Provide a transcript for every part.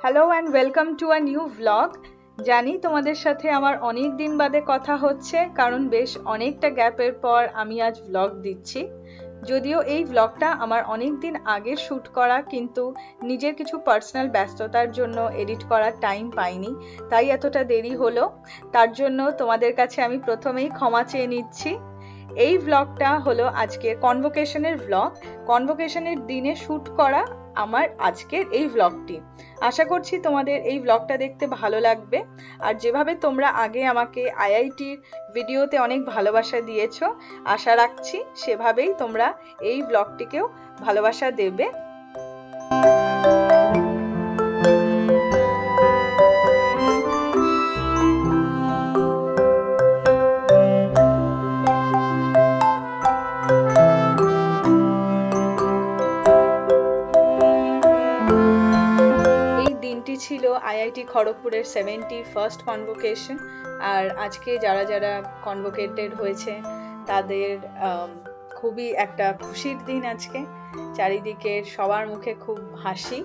Hello and welcome to a new vlog. জানি তোমাদের সাথে আমার অনেক দিন বাদে কথা হচ্ছে, কারণ বেশ অনেকটা গ্যাপের পর আমি আজ ভ্লগ দিচ্ছি। যদিও এই ভ্লগটা আমার অনেক দিন আগে শ্যুট করা, কিন্তু নিজের কিছু পার্সোনাল ব্যস্ততার জন্য এডিট করার টাইম পাইনি, তাই এতটা দেরি হলো। তার জন্য তোমাদের কাছে আমি প্রথমেই ক্ষমা চেয়ে নিচ্ছি। এই ভ্লগটা হলো আজকের কনভোকেশনের ভ্লগ। কনভোকেশনের দিনে শ্যুট করা আমার আজকের এই ভ্লগটি। আশা করছি তোমাদের এই ভ্লগটা দেখতে ভালো লাগবে। আর যেভাবে তোমরা আগে আমাকে আইআইটির ভিডিওতে অনেক ভালোবাসা দিয়েছো, আশা রাখছি সেভাবেই তোমরা এই ভ্লগটিকেও ভালোবাসা দেবে। ছিল আইআইটি খড়গপুরের 71st কনভোকেশন। আর আজকে যারা যারা কনভোকেটেড হয়েছে তাদের খুবই একটা খুশির দিন আজকে। চারিদিকে সবার মুখে খুব হাসি।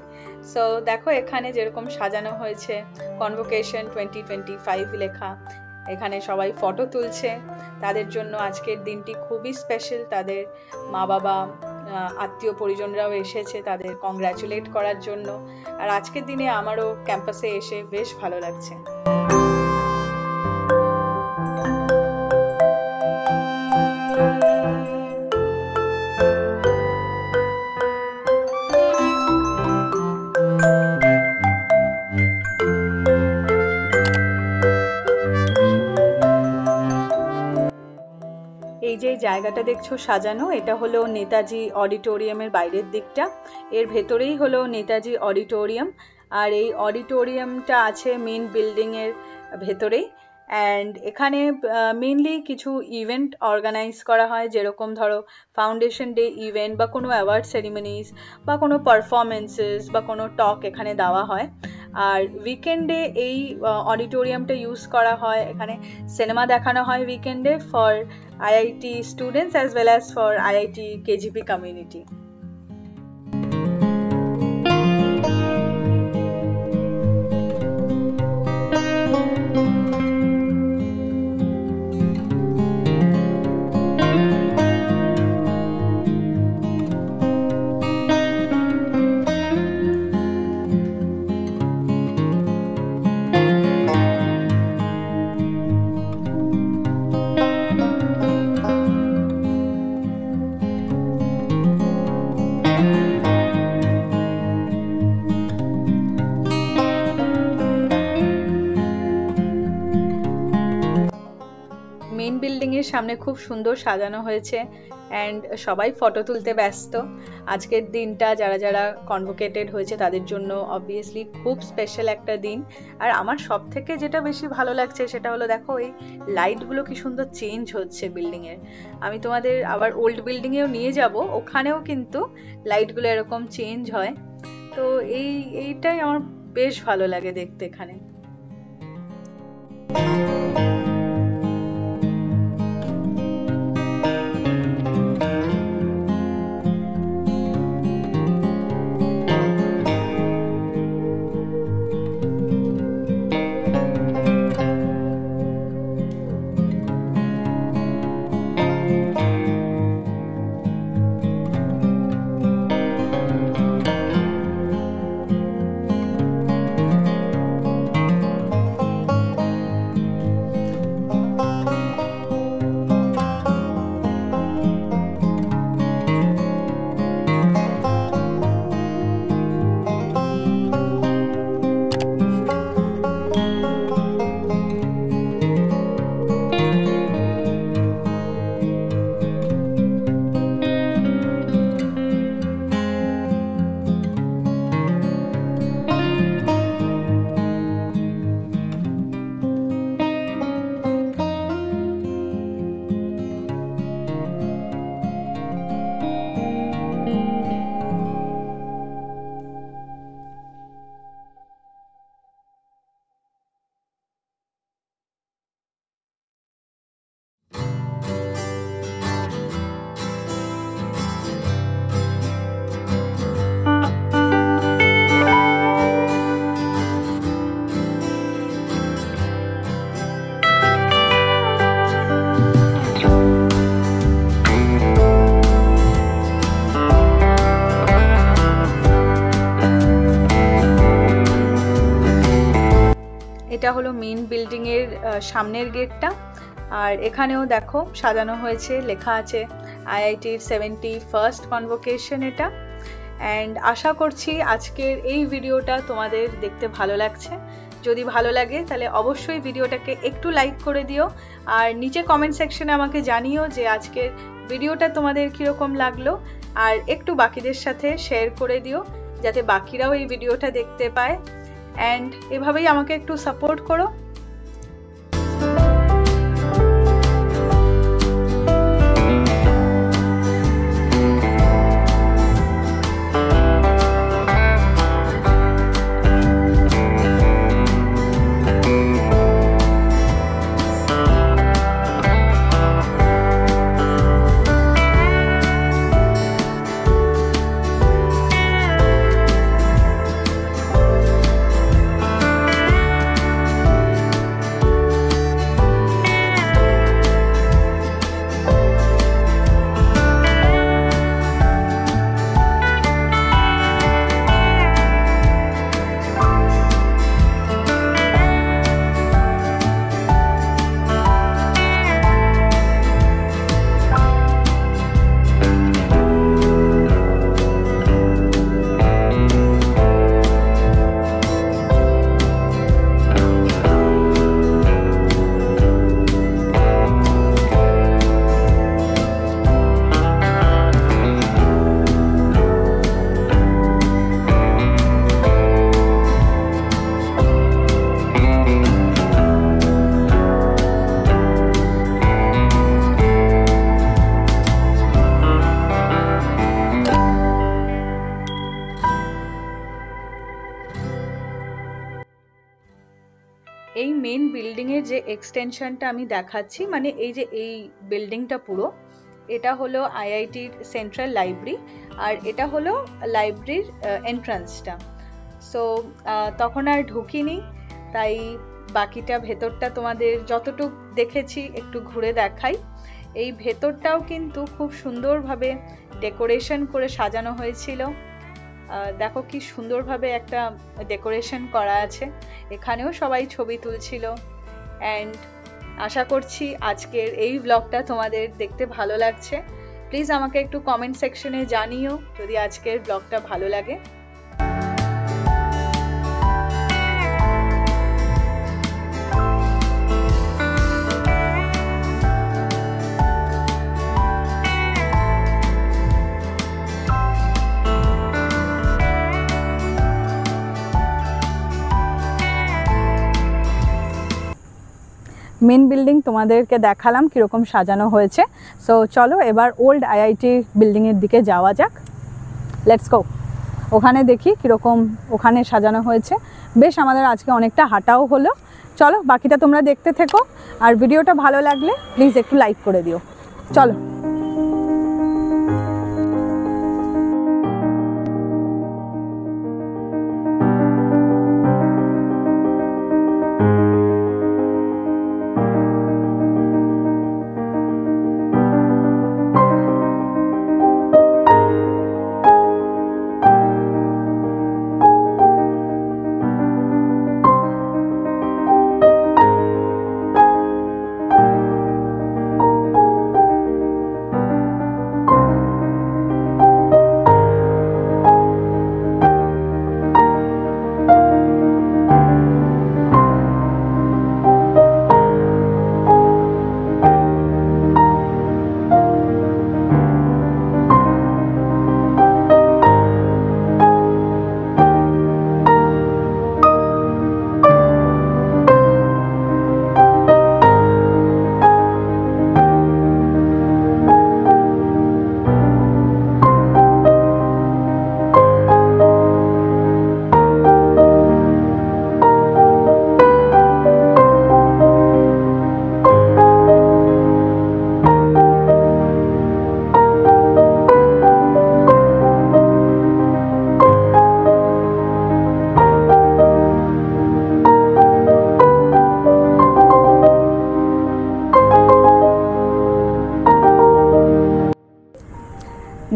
সো দেখো এখানে যেরকম সাজানো হয়েছে কনভোকেশন 2025 লেখা, এখানে সবাই ফটো তুলছে। তাদের জন্য আজকের দিনটি খুবই স্পেশাল। তাদের মা বাবা আত্মীয় পরিজনরাও এসেছে তাদের কংগ্রাচুলেট করার জন্য। আর আজকের দিনে আমারও ক্যাম্পাসে এসে বেশ ভালো লাগছে। এই যে জায়গাটা দেখছো সাজানো, এটা হলো নেতাজি অডিটোরিয়ামের বাইরের দিকটা। এর ভেতরেই হলো নেতাজি অডিটোরিয়াম। আর এই অডিটোরিয়ামটা আছে মেন বিল্ডিং এর ভেতরেই। অ্যান্ড এখানে মেনলি কিছু ইভেন্ট অর্গানাইজ করা হয়, যেরকম ধরো ফাউন্ডেশন ডে ইভেন্ট বা কোনো অ্যাওয়ার্ড সেরিমনিজ বা কোনো পারফরমেন্সেস বা কোনো টক এখানে দেওয়া হয়। আর উইকেন্ডে এই অডিটোরিয়ামটা ইউজ করা হয়, এখানে সিনেমা দেখানো হয় উইকেন্ডে for IIT students as well as for IIT KGP community. Main building এর সামনে খুব সুন্দর সাজানো হয়েছে অ্যান্ড সবাই ফটো তুলতে ব্যস্ত। আজকের দিনটা যারা যারা কনভোকেটেড হয়েছে তাদের জন্য অবভিয়াসলি খুব স্পেশাল একটা দিন। আর আমার সব থেকে যেটা বেশি ভালো লাগছে সেটা হলো দেখো এই লাইটগুলো কি সুন্দর চেঞ্জ হচ্ছে বিল্ডিং এর। আমি তোমাদের আবার ওল্ড বিল্ডিং এও নিয়ে যাব, ওখানেও কিন্তু লাইটগুলো এরকম চেঞ্জ হয়। তো এইটাই আমার বেশ ভালো লাগে দেখতে এখানে। এটা হলো মেইন বিল্ডিং এর সামনের গেটটা। আর এখানেও দেখো সাজানো হয়েছে, লেখা আছে আইআইটির 71st কনভোকেশন এটা। অ্যান্ড আশা করছি আজকের এই ভিডিওটা তোমাদের দেখতে ভালো লাগছে। যদি ভালো লাগে তাহলে অবশ্যই ভিডিওটাকে একটু লাইক করে দিও, আর নিচে কমেন্ট সেকশনে আমাকে জানিও যে আজকের ভিডিওটা তোমাদের কীরকম লাগলো, আর একটু বাকিদের সাথে শেয়ার করে দিও যাতে বাকিরাও এই ভিডিওটা দেখতে পায়। অ্যান্ড এভাবেই আমাকে একটু সাপোর্ট করো। এই মেন বিল্ডিং এর যে এক্সটেনশনটা আমি দেখাচ্ছি, মানে এই যে এই বিল্ডিংটা পুরো, এটা হলো আইআইটির সেন্ট্রাল লাইব্রেরি, আর এটা হলো লাইব্রেরির এন্ট্রান্সটা। সো তখন আর ঢুকিনি, তাই বাকিটা ভেতরটা তোমাদের যতটুক দেখেছি একটু ঘুরে দেখাই। এই ভেতরটাও কিন্তু খুব সুন্দরভাবে ডেকোরেশন করে সাজানো হয়েছিল। দেখো কি সুন্দরভাবে একটা ডেকোরেশন করা আছে, এখানেও সবাই ছবি তুলছিল। অ্যান্ড আশা করছি আজকের এই ব্লগটা তোমাদের দেখতে ভালো লাগছে। প্লিজ আমাকে একটু কমেন্ট সেকশনে জানিও যদি আজকের ব্লগটা ভালো লাগে। মেন বিল্ডিং তোমাদেরকে দেখালাম কীরকম সাজানো হয়েছে। সো চলো এবার ওল্ড আইআইটি বিল্ডিংয়ের দিকে যাওয়া যাক। Let's go. ওখানে দেখি কীরকম ওখানে সাজানো হয়েছে। বেশ আমাদের আজকে অনেকটা হাঁটাও হলো। চলো বাকিটা তোমরা দেখতে থেকো, আর ভিডিওটা ভালো লাগলে প্লিজ একটু লাইক করে দিও। চলো।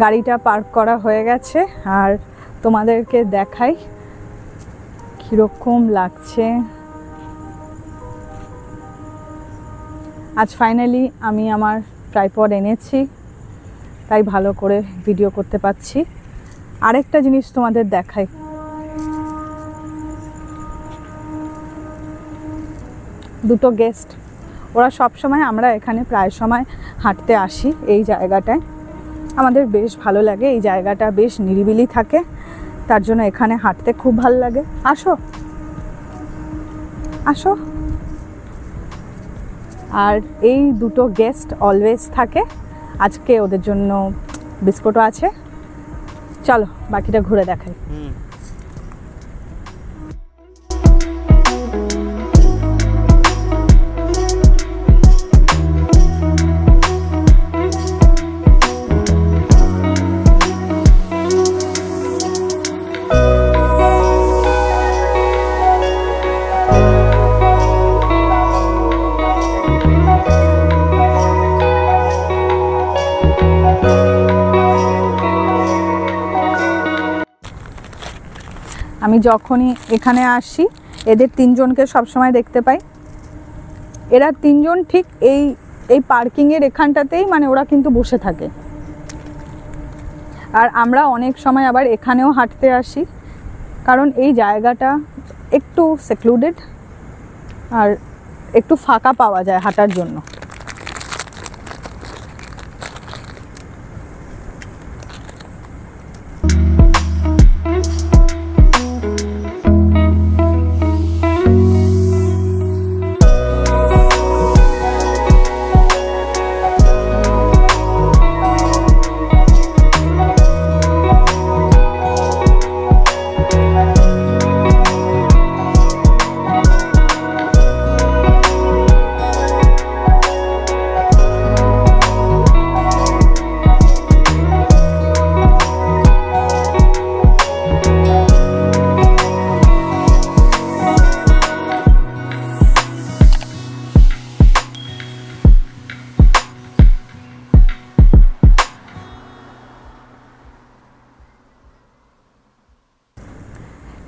গাড়িটা পার্ক করা হয়ে গেছে, আর তোমাদেরকে দেখাই কীরকম লাগছে। আজ ফাইনালি আমি আমার ট্রাইপড এনেছি, তাই ভালো করে ভিডিও করতে পারছি। আরেকটা জিনিস তোমাদের দেখাই, দুটো গেস্ট, ওরা সব সময়, আমরা এখানে প্রায় সময় হাঁটতে আসি এই জায়গাটায়, আমাদের বেশ ভালো লাগে, এই জায়গাটা বেশ নিরিবিলি থাকে, তার জন্য এখানে হাঁটতে খুব ভালো লাগে। আসো আসো। আর এই দুটো গেস্ট অলওয়েজ থাকে, আজকে ওদের জন্য বিস্কুটও আছে। চলো বাকিটা ঘুরে দেখাই। আমি যখনই এখানে আসি এদের তিনজনকে সবসময় দেখতে পাই। এরা তিনজন ঠিক এই পার্কিংয়ের এখানটাতেই, মানে ওরা কিন্তু বসে থাকে। আর আমরা অনেক সময় আবার এখানেও হাঁটতে আসি, কারণ এই জায়গাটা একটু সেক্লুডেড আর একটু ফাঁকা পাওয়া যায় হাঁটার জন্য।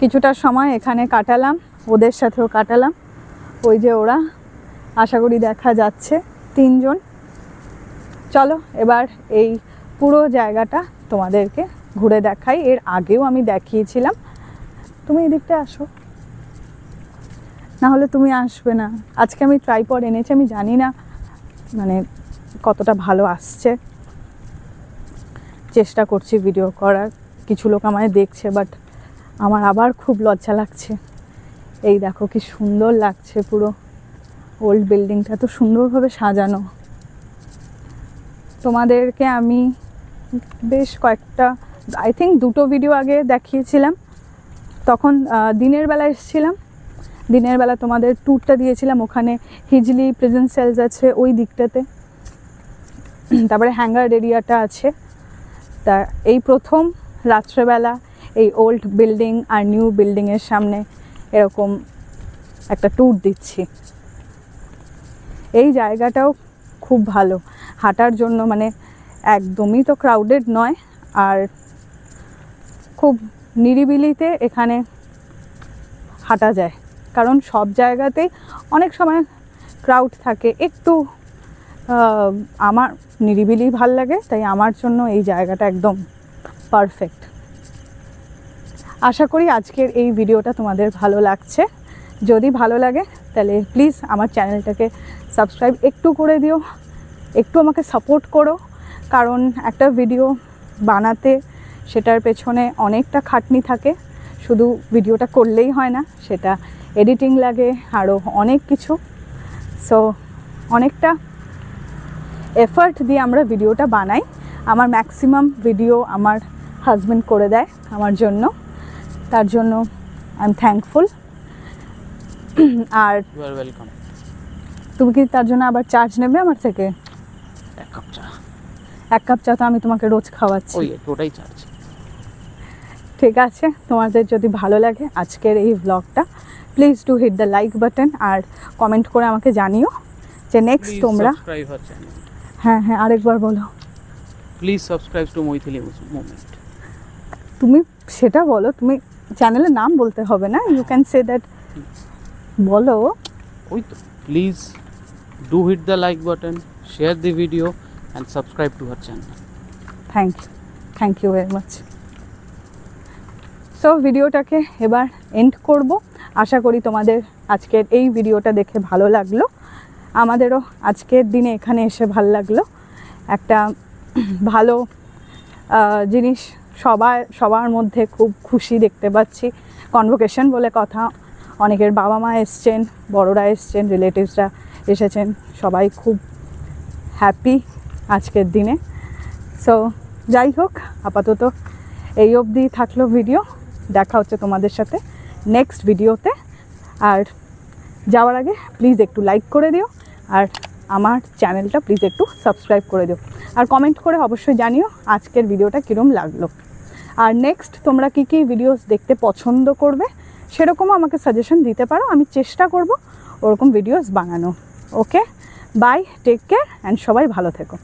কিছুটা সময় এখানে কাটালাম, ওদের সাথেও কাটালাম। ওই যে ওরা, আশা করি দেখা যাচ্ছে, তিনজন। চলো এবার এই পুরো জায়গাটা তোমাদেরকে ঘুরে দেখাই। এর আগেও আমি দেখিয়েছিলাম। তুমি এদিকটা আসো, না হলে তুমি আসবে না। আজকে আমি ট্রাইপড এনেছি, আমি জানি না মানে কতটা ভালো আসছে, চেষ্টা করছি ভিডিও করার। কিছু লোক আমায় দেখছে, বাট আমার আবার খুব লজ্জা লাগছে। এই দেখো কি সুন্দর লাগছে, পুরো ওল্ড বিল্ডিংটা তো সুন্দরভাবে সাজানো। তোমাদেরকে আমি বেশ কয়েকটা, আই থিঙ্ক দুটো ভিডিও আগে দেখিয়েছিলাম, তখন দিনের বেলা এসেছিলাম। দিনের বেলা তোমাদের ট্যুরটা দিয়েছিলাম, ওখানে হিজলি প্রেজেন্ট সেলস আছে ওই দিকটাতে, তারপরে হ্যাঙ্গার এরিয়াটা আছে। তা এই প্রথম রাত্রেবেলা এই ওল্ড বিল্ডিং আর নিউ বিল্ডিংয়ের সামনে এরকম একটা ট্যুর দিচ্ছি। এই জায়গাটাও খুব ভালো হাঁটার জন্য, মানে একদমই তো ক্রাউডেড নয়, আর খুব নিরিবিলিতে এখানে হাঁটা যায়। কারণ সব জায়গাতেই অনেক সময় ক্রাউড থাকে, একটু আমার নিরিবিলি ভাল লাগে, তাই আমার জন্য এই জায়গাটা একদম পারফেক্ট। আশা করি আজকের এই ভিডিওটা তোমাদের ভালো লাগছে। যদি ভালো লাগে তাহলে প্লিজ আমার চ্যানেলটাকে সাবস্ক্রাইব একটু করে দিও, একটু আমাকে সাপোর্ট করো। কারণ একটা ভিডিও বানাতে সেটার পেছনে অনেকটা খাটনি থাকে, শুধু ভিডিওটা করলেই হয় না, সেটা এডিটিং লাগে, আরও অনেক কিছু। সো অনেকটা এফার্ট দিয়ে আমরা ভিডিওটা বানাই। আমার ম্যাক্সিমাম ভিডিও আমার হাজব্যান্ড করে দেয় আমার জন্য, তার জন্য আই এম থ্যাঙ্কফুল। আর ইউ আর ওয়েলকাম। তুমি কি তার জন্য আবার চার্জ নেবে আমার থেকে? এক কাপ চা। এক কাপ চা তো আমি তোমাকে রোজ খাওয়াচ্ছি। ওই ওটাই চার্জ। ঠিক আছে, তোমাদের যদি ভালো লাগে আজকের এই ব্লগটা, please do hit the like button, আর কমেন্ট করে আমাকে জানিও যে নেক্সট তোমরা। হ্যাঁ হ্যাঁ, আরেকবার বলো। Please subscribe to Maithili moment. তুমি সেটা বলো, তুমি চ্যানেলের নাম বলতে হবে না, ইউ ক্যান সে দ্যাট। বলো। ওই তো, please Do hit the like button, share the video and subscribe to our channel. Thank you very much. So ভিডিওটাকে এবার এন্ড করব। আশা করি তোমাদের আজকের এই ভিডিওটা দেখে ভালো লাগলো, আমাদেরও আজকের দিনে এখানে এসে ভালো লাগলো। একটা ভালো জিনিস সবার মধ্যে খুব খুশি দেখতে পাচ্ছি। কনভোকেশন বলে কথা, অনেকের বাবা মা এসছেন, বড়রা এসছেন, রিলেটিভসরা এসেছেন, সবাই খুব হ্যাপি আজকের দিনে। সো যাই হোক, আপাতত এই অবধি থাকলো ভিডিও। দেখা হচ্ছে তোমাদের সাথে নেক্সট ভিডিওতে। আর যাওয়ার আগে প্লিজ একটু লাইক করে দিও, আর আমার চ্যানেলটা প্লিজ একটু সাবস্ক্রাইব করে দিও, আর কমেন্ট করে অবশ্যই জানিও আজকের ভিডিওটা কীরকম লাগলো। আর নেক্সট তোমরা কী কী ভিডিওস দেখতে পছন্দ করবে সেরকমও আমাকে সাজেশন দিতে পারো, আমি চেষ্টা করব ওরকম ভিডিওস বানানো। ওকে, বাই, টেক কেয়ার অ্যান্ড সবাই ভালো থেকো।